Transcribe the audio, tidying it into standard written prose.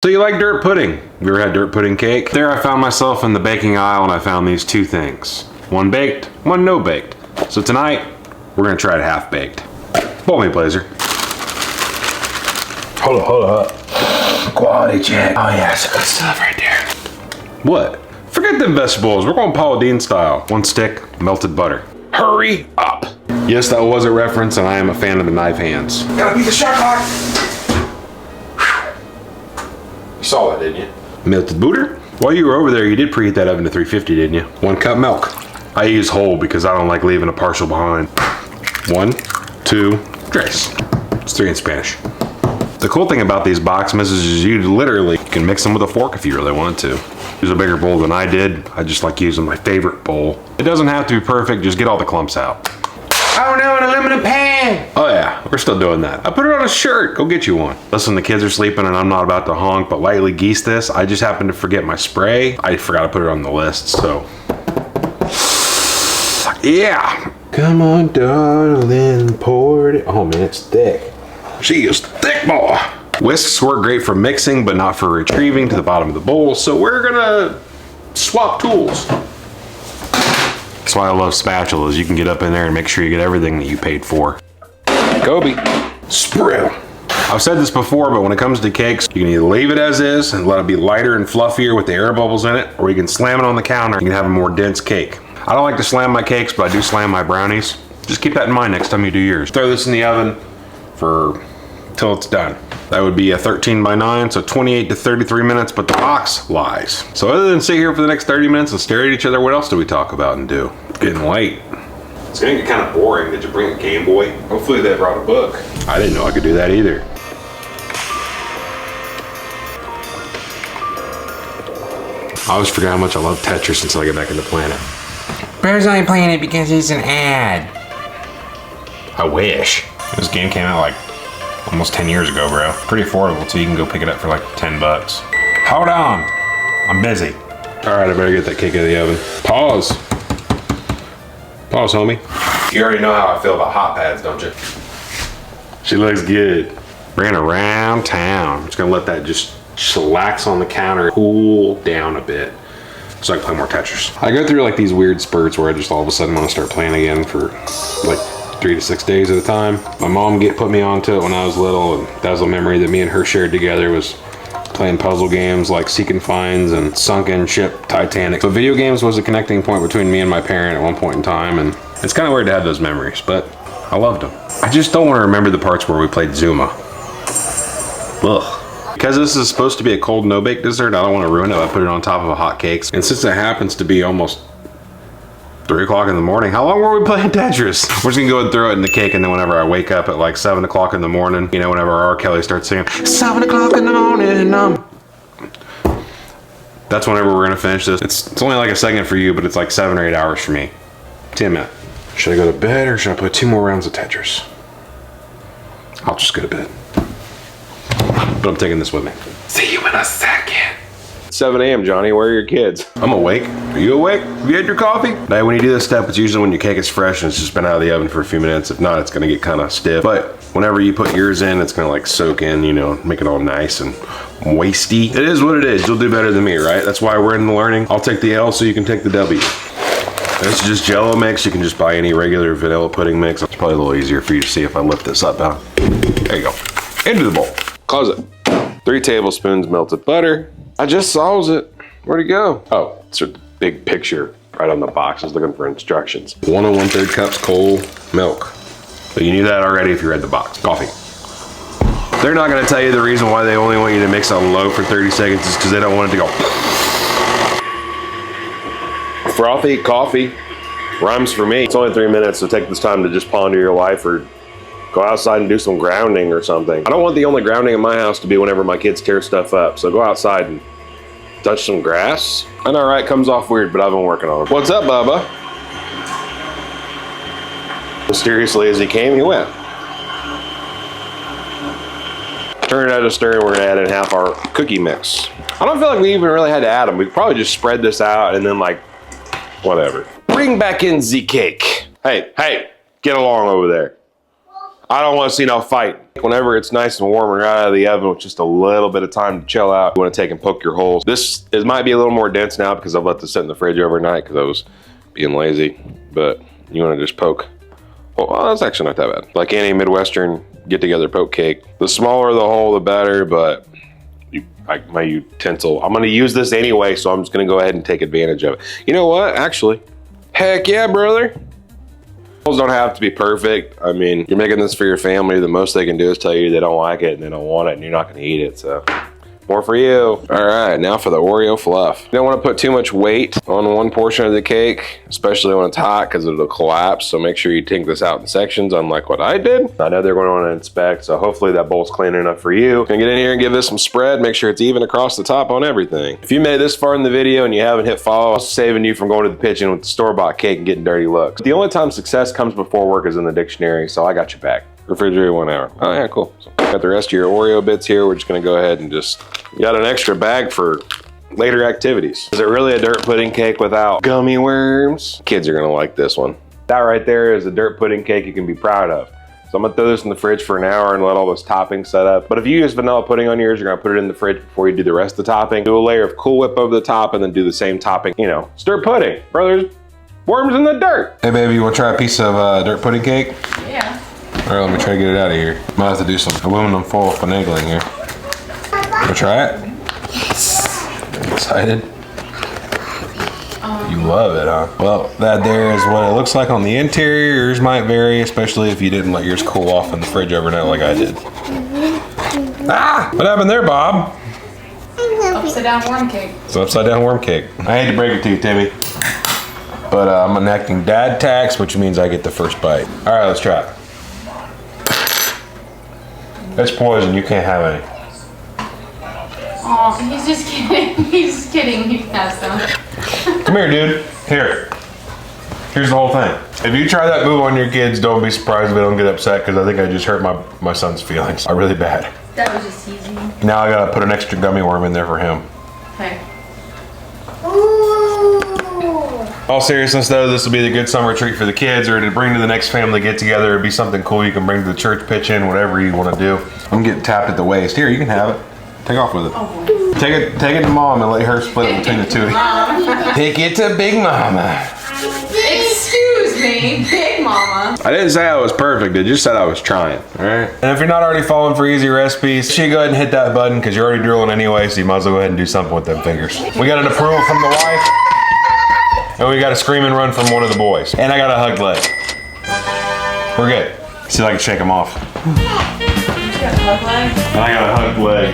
So you like dirt pudding? Have you ever had dirt pudding cake? There I found myself in the baking aisle and I found these two things. One baked, one no baked. So tonight, we're gonna try it half baked. Bowl me, Blazer. Hold up. Quality check. Oh yeah, that's good stuff right there. What? Forget them vegetables, we're going Paula Deen style. One stick, melted butter. Hurry up! Yes, that was a reference and I am a fan of the knife hands. Gotta beat the shot clock. You saw that, didn't you? Melted butter? While you were over there, you did preheat that oven to 350, didn't you? 1 cup milk. I use whole because I don't like leaving a partial behind. 1, 2, 3. It's 3 in Spanish. The cool thing about these box misses is you literally can mix them with a fork if you really want to. Use a bigger bowl than I did. I just like using my favorite bowl. It doesn't have to be perfect, just get all the clumps out. Oh no, an aluminum pan! Oh yeah, we're still doing that. I put it on a shirt, go get you one. Listen, the kids are sleeping and I'm not about to honk, but lightly geese this. I just happened to forget my spray. I forgot to put it on the list, so. Yeah. Come on, darling, pour it. Oh man, it's thick. She is thick, boy. Whisks work great for mixing, but not for retrieving to the bottom of the bowl, so we're gonna swap tools. That's why I love spatulas. You can get up in there and make sure you get everything that you paid for. Kobe. Spread. I've said this before, but when it comes to cakes, you can either leave it as is and let it be lighter and fluffier with the air bubbles in it, or you can slam it on the counter and you can have a more dense cake. I don't like to slam my cakes, but I do slam my brownies. Just keep that in mind next time you do yours. Throw this in the oven for till it's done. That would be a 13 by 9, so 28 to 33 minutes, but the box lies. So other than sit here for the next 30 minutes and stare at each other, what else do we talk about and do? It's getting late. It's gonna get kind of boring. Did you bring a Game Boy? Hopefully they brought a book. I didn't know I could do that either. I always forget how much I love Tetris until I get back into playing it. Bear's only playing it because he's an ad. I wish. This game came out like almost 10 years ago, bro. Pretty affordable, so you can go pick it up for like 10 bucks. Hold on, I'm busy. All right, I better get that cake out of the oven. Pause. Pause, homie. You already know how I feel about hot pads, don't you? She looks good. Ran around town. I'm just gonna let that just chillax on the counter, cool down a bit, so I can play more Tetris. I go through like these weird spurts where I just all of a sudden want to start playing again for like 3 to 6 days at a time. My mom put me onto it when I was little, and that was a memory that me and her shared together, was playing puzzle games like Seek and Finds and Sunken Ship Titanic. So video games was a connecting point between me and my parent at one point in time, and it's kind of weird to have those memories, but I loved them. I just don't want to remember the parts where we played Zuma. Ugh. Because this is supposed to be a cold no-bake dessert, I don't want to ruin it. I put it on top of a hot cake. And since it happens to be almost 3 o'clock in the morning, how long were we playing Tetris? We're just gonna go and throw it in the cake, and then whenever I wake up at like 7 o'clock in the morning, you know, whenever R. Kelly starts singing, 7 o'clock in the morning, that's whenever we're gonna finish this. It's only like a second for you, but it's like 7 or 8 hours for me. 10 minutes. Should I go to bed or should I play 2 more rounds of Tetris? I'll just go to bed. But I'm taking this with me. See you in a second. 7 a.m. Johnny, where are your kids? I'm awake. Are you awake? Have you had your coffee? Now, when you do this step, it's usually when your cake is fresh and it's just been out of the oven for a few minutes. If not, it's gonna get kind of stiff. But whenever you put yours in, it's gonna like soak in, you know, make it all nice and moisty. It is what it is. You'll do better than me, right? That's why we're in the learning. I'll take the L so you can take the W. This is just Jell-O mix. You can just buy any regular vanilla pudding mix. It's probably a little easier for you to see if I lift this up, huh? There you go. Into the bowl. Close it. 3 tablespoons melted butter. I just saws it. Where'd it go? Oh, it's a big picture right on the box. I was looking for instructions. 1 1/3 cups cold milk. So you knew that already if you read the box. Coffee. They're not gonna tell you the reason why they only want you to mix on low for 30 seconds is because they don't want it to go. Frothy coffee rhymes for me. It's only 3 minutes, so take this time to just ponder your life or go outside and do some grounding or something. I don't want the only grounding in my house to be whenever my kids tear stuff up, so go outside and touch some grass. I know, right? Comes off weird, but I've been working on it. What's up, Bubba? Mysteriously as he came, he went. Turn it out of stirring, we're gonna add in half our cookie mix. I don't feel like we even really had to add them. We could probably just spread this out and then like, whatever. Bring back in the cake. Hey, get along over there. I don't want to see no fight. Whenever it's nice and warm and right out of the oven with just a little bit of time to chill out, you want to take and poke your holes. This might be a little more dense now because I've let this sit in the fridge overnight because I was being lazy, but you want to just poke. Well, that's actually not that bad. Like any Midwestern get-together poke cake. The smaller the hole, the better, but my utensil, I'm going to use this anyway, so I'm just going to go ahead and take advantage of it. You know what? Actually, heck yeah, brother. Holes don't have to be perfect. I mean, you're making this for your family. The most they can do is tell you they don't like it and they don't want it and you're not going to eat it, so more for you. All right, now for the Oreo fluff. You don't want to put too much weight on one portion of the cake, especially when it's hot because it'll collapse. So make sure you take this out in sections, unlike what I did. I know they're going to want to inspect, so hopefully that bowl's clean enough for you. Gonna get in here and give this some spread. Make sure it's even across the top on everything. If you made it this far in the video and you haven't hit follow, I'm saving you from going to the kitchen with the store-bought cake and getting dirty looks. The only time success comes before work is in the dictionary, so I got your back. Refrigerator 1 hour. Oh yeah, cool. So got the rest of your Oreo bits here. We're just gonna go ahead and just, you got an extra bag for later activities. Is it really a dirt pudding cake without gummy worms? Kids are gonna like this one. That right there is a dirt pudding cake you can be proud of. So I'm gonna throw this in the fridge for an hour and let all those toppings set up. But if you use vanilla pudding on yours, you're gonna put it in the fridge before you do the rest of the topping. Do a layer of Cool Whip over the top and then do the same topping. You know, it's dirt pudding. Brothers, worms in the dirt. Hey baby, you wanna try a piece of dirt pudding cake? Yeah. All right, let me try to get it out of here. Might have to do some aluminum foil finagling here. Wanna try it? Yes. Excited? You love it, huh? Well, that there is what it looks like on the interior. Yours might vary, especially if you didn't let yours cool off in the fridge overnight like I did. Ah! What happened there, Bob? Upside down worm cake. It's an upside down worm cake. I hate to break it to you, Timmy, but I'm enacting dad tax, which means I get the first bite. All right, let's try it. That's poison. You can't have any. Oh, he's just kidding. He's just kidding. You can have some. Come here, dude. Here. Here's the whole thing. If you try that move on your kids, don't be surprised if they don't get upset because I think I just hurt my son's feelings. Really bad. That was just easy. Now I gotta put an extra gummy worm in there for him. Okay. All seriousness though, this will be the good summer treat for the kids or to bring to the next family get together. It'd be something cool you can bring to the church, pitch in, whatever you want to do. I'm getting tapped at the waist. Here, you can have it. Take off with it. Oh, take it to mom and let her split it between the two. Take it to Big Mama. Excuse me, Big Mama. I didn't say I was perfect. I just said I was trying. All right. And if you're not already following for easy recipes, you should go ahead and hit that button because you're already drilling anyway, so you might as well go ahead and do something with them fingers. We got an approval from the wife. And we got a scream and run from one of the boys. And I got a hugged leg. We're good. See if I can shake them off. You got a hug leg? And I got a hugged leg.